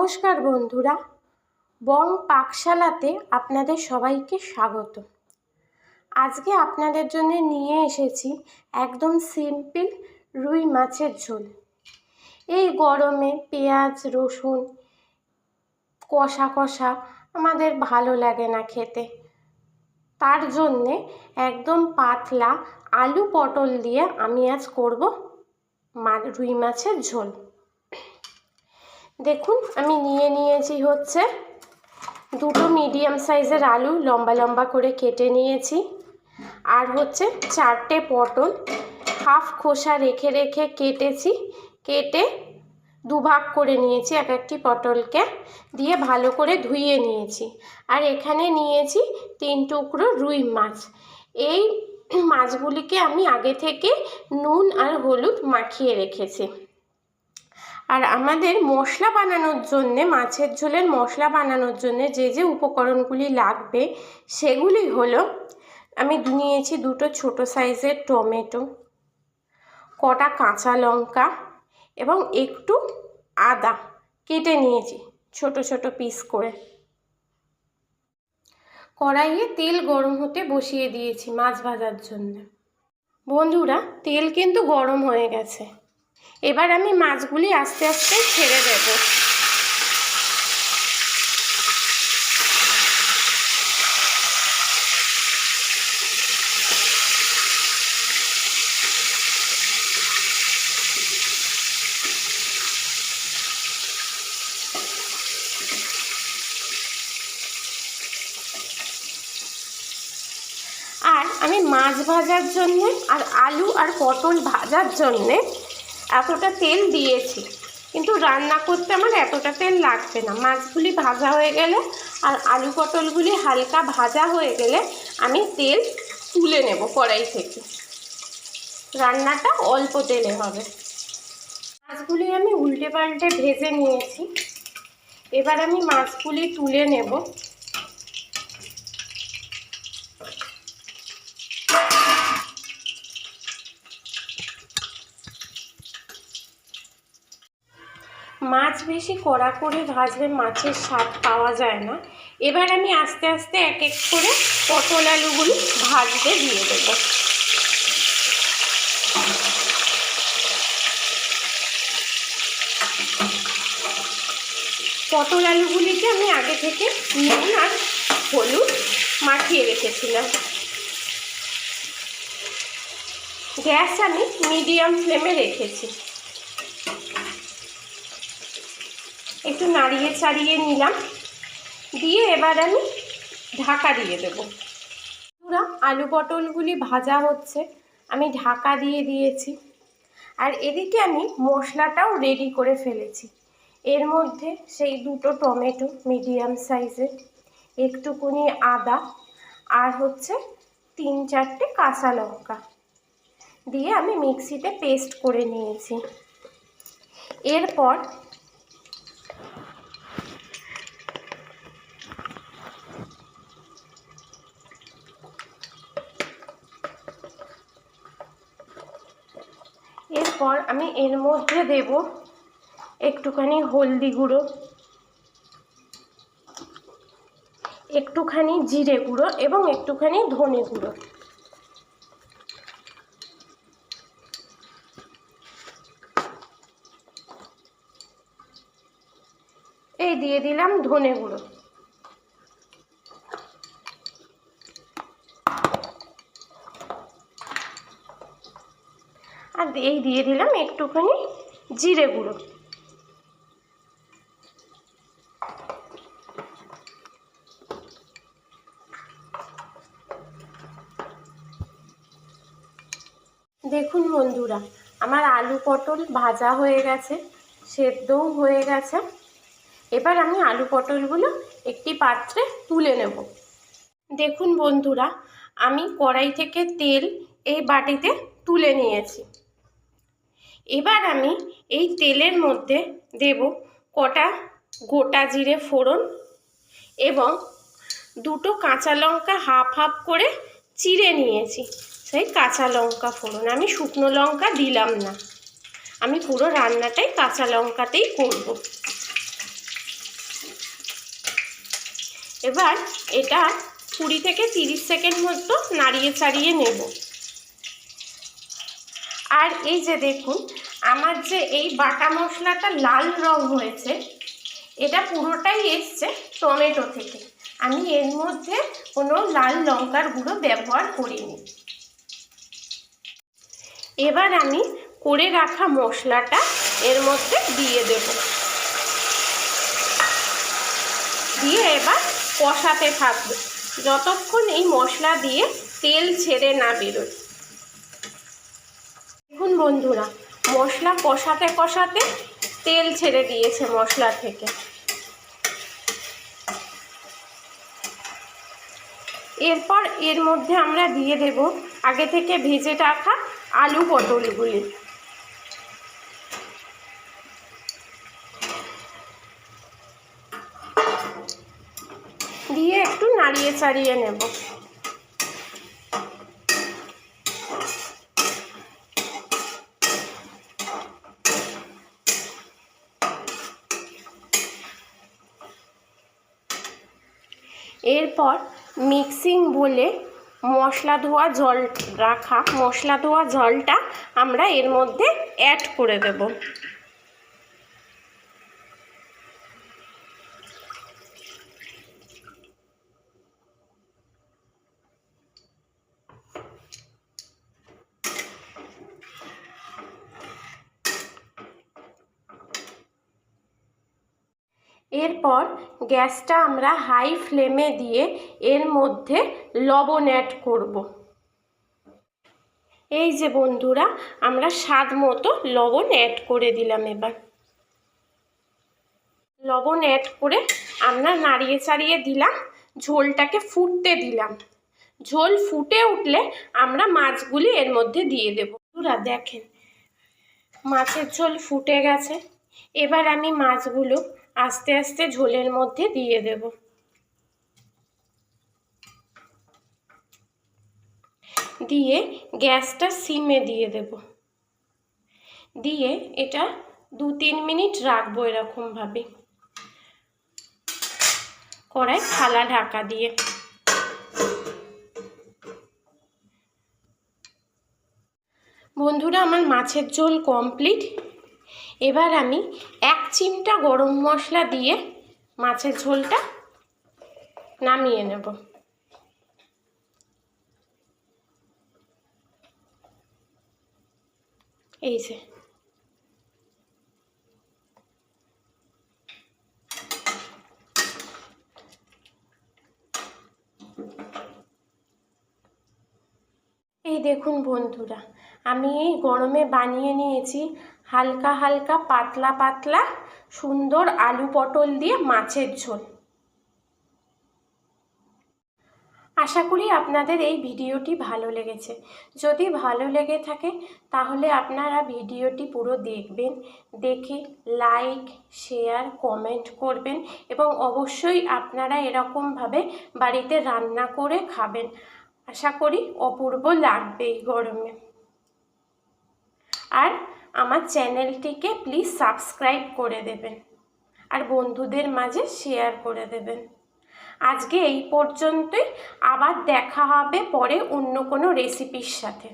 নমস্কার বন্ধুরা, বং পাকশালাতে আপনাদের সবাইকে স্বাগত। আজকে আপনাদের জন্য নিয়ে এসেছি একদম সিম্পল রুই মাছের ঝোল। এই গরমে পেঁয়াজ রসুন কষা কষা আমাদের ভালো লাগে না খেতে, তার জন্যে একদম পাতলা আলু পটল দিয়ে আমি আজ করব রুই মাছের ঝোল। দেখুন, আমি নিয়েছি হচ্ছে দুটো মিডিয়াম সাইজের আলু লম্বা লম্বা করে কেটে নিয়েছি, আর হচ্ছে 4টে পটল হাফ খোসা রেখে কেটেছি, কেটে দুভাগ করে নিয়েছি। এক একটি পটলকে দিয়ে ভালো করে ধুয়ে নিয়েছি। আর এখানে নিয়েছি 3 টুকরো রুই মাছ। এই মাছগুলিকে আমি আগে থেকে নুন আর হলুদ মাখিয়ে রেখেছি। আর আমাদের মশলা বানানোর জন্যে, মাছের ঝোলের মশলা বানানোর জন্যে যে উপকরণগুলি লাগবে সেগুলি হলো, আমি নিয়েছি দুটো ছোট সাইজের টমেটো, কটা কাঁচা লঙ্কা এবং একটু আদা কেটে নিয়েছি ছোট ছোট পিস করে। কড়াইয়ে তেল গরম হতে বসিয়ে দিয়েছি মাছ ভাজার জন্য। বন্ধুরা, তেল কিন্তু গরম হয়ে গেছে। এবার আমি মাছগুলি আস্তে আস্তে ছেড়ে দেব। আর আমি মাছ ভাজার জন্যে আর আলু আর পটল ভাজার জন্যে এতটা তেল দিয়েছি, কিন্তু রান্না করতে আমার এতটা তেল লাগবে না। মাছগুলি ভাজা হয়ে গেলে আর আলু পটলগুলি হালকা ভাজা হয়ে গেলে আমি তেল তুলে নেব কড়াই থেকে। রান্নাটা অল্প তেলে হবে। মাছগুলি আমি উল্টে পাল্টে ভেজে নিয়েছি। এবার আমি মাছগুলি তুলে নেব। মাছ বেশি কড়া করে ভাজলে মাছের স্বাদ পাওয়া যায় না। এবার আমি আস্তে আস্তে এক এক করে পটল আলুগুলি ভাজতে দিয়ে দেব। পটল আলুগুলিকে আমি আগে থেকে নুন আর হলুদ মাখিয়ে রেখেছিলাম। গ্যাস আমি মিডিয়াম ফ্লেমে রেখেছি। একটু নাড়িয়ে চাড়িয়ে নিলাম, দিয়ে এবার আমি ঢাকা দিয়ে দেব। পুরো আলু পটলগুলি ভাজা হচ্ছে, আমি ঢাকা দিয়ে দিয়েছি। আর এদিকে আমি মশলাটাও রেডি করে ফেলেছি। এর মধ্যে সেই দুটো টমেটো মিডিয়াম সাইজের, একটুকুনি আদা আর হচ্ছে 3-4টে কাঁচা লঙ্কা দিয়ে আমি মিক্সিতে পেস্ট করে নিয়েছি। এরপর আমি এর মধ্যে দেব একটুখানি হলদি গুঁড়ো, একটুখানি জিরে গুঁড়ো এবং একটুখানি ধনে গুঁড়ো। এই দিয়ে দিলাম ধনে গুঁড়ো। আর এই দিয়ে দিলাম একটুখানি জিরে গুঁড়ো। দেখুন বন্ধুরা, আমার আলু পটল ভাজা হয়ে গেছে, সেদ্ধও হয়ে গেছে। এবার আমি আলু পটলগুলো একটি পাত্রে তুলে নেব। দেখুন বন্ধুরা, আমি কড়াই থেকে তেল এই বাটিতে তুলে নিয়েছি। এবার আমি এই তেলের মধ্যে দেব কটা গোটা জিরে ফোড়ন এবং দুটো কাঁচা লঙ্কা হাফ হাফ করে চিড়ে নিয়েছি, সেই কাঁচা লঙ্কা ফোড়ন। আমি শুকনো লঙ্কা দিলাম না, আমি পুরো রান্নাটাই কাঁচা লঙ্কাতেই করব। এবার এটা 20 থেকে 30 সেকেন্ড মতো নাড়িয়ে চাড়িয়ে নেব। আর এই যে দেখুন আমার যে এই বাটা মশলাটা লাল রং হয়েছে, এটা পুরোটাই এসছে টমেটো থেকে। আমি এর মধ্যে কোনো লাল লঙ্কার গুঁড়ো ব্যবহার করিনি। এবার আমি করে রাখা মশলাটা এর মধ্যে দিয়ে দেব, দিয়ে এবার কষাতে থাকবো যতক্ষণ এই মশলা দিয়ে তেল ছেড়ে না বেরোয়। দেখুন বন্ধুরা, মশলা কষাতে কষাতে তেল ছেড়ে দিয়েছে মশলা থেকে। এরপর এর মধ্যে আমরা দিয়ে দেব আগে থেকে ভেজে রাখা আলু পটলগুলি। দিয়ে একটু নাড়িয়ে চাড়িয়ে নেব। এরপর মিক্সিং বলে মশলা ধোয়া জলটা আমরা এর মধ্যে অ্যাড করে দেব। এরপর গ্যাসটা আমরা হাই ফ্লেমে দিয়ে এর মধ্যে লবণ অ্যাড করব। এই যে বন্ধুরা, আমরা স্বাদ মতো লবণ অ্যাড করে দিলাম। এবার লবণ অ্যাড করে আমরা নাড়িয়ে চাড়িয়ে দিলাম, ঝোলটাকে ফুটতে দিলাম। ঝোল ফুটে উঠলে আমরা মাছগুলি এর মধ্যে দিয়ে দেব। বন্ধুরা দেখেন, মাছের ঝোল ফুটে গেছে। এবার আমি মাছগুলো আস্তে আস্তে ঝোলের মধ্যে দিয়ে দেব। দিয়ে গ্যাসটা সিমে দিয়ে দেব। দিয়ে এটা 2-3 মিনিট রাখবো এরকমভাবে কড়াই থালা ঢাকা দিয়ে। বন্ধুরা, আমার মাছের ঝোল কমপ্লিট। এবার আমি 1 চিমটা গরম মশলা দিয়ে মাছের ঝোলটা নামিয়ে নেব। এই যে এই দেখুন বন্ধুরা, আমি এই গরমে বানিয়ে নিয়েছি হালকা হালকা পাতলা পাতলা সুন্দর আলু পটল দিয়ে মাছের ঝোল। আশা করি আপনাদের এই ভিডিওটি ভালো লেগেছে। যদি ভালো লেগে থাকে তাহলে আপনারা ভিডিওটি পুরো দেখবেন, দেখে লাইক, শেয়ার, কমেন্ট করবেন এবং অবশ্যই আপনারা এরকমভাবে বাড়িতে রান্না করে খাবেন। আশা করি অপূর্ব লাগবে এই গরমে। আর আমার চ্যানেলটিকে প্লিজ সাবস্ক্রাইব করে দেবেন আর বন্ধুদের মাঝে শেয়ার করে দেবেন। আজকে এই পর্যন্তই, আবার দেখা হবে পরে অন্য কোনো রেসিপির সাথে।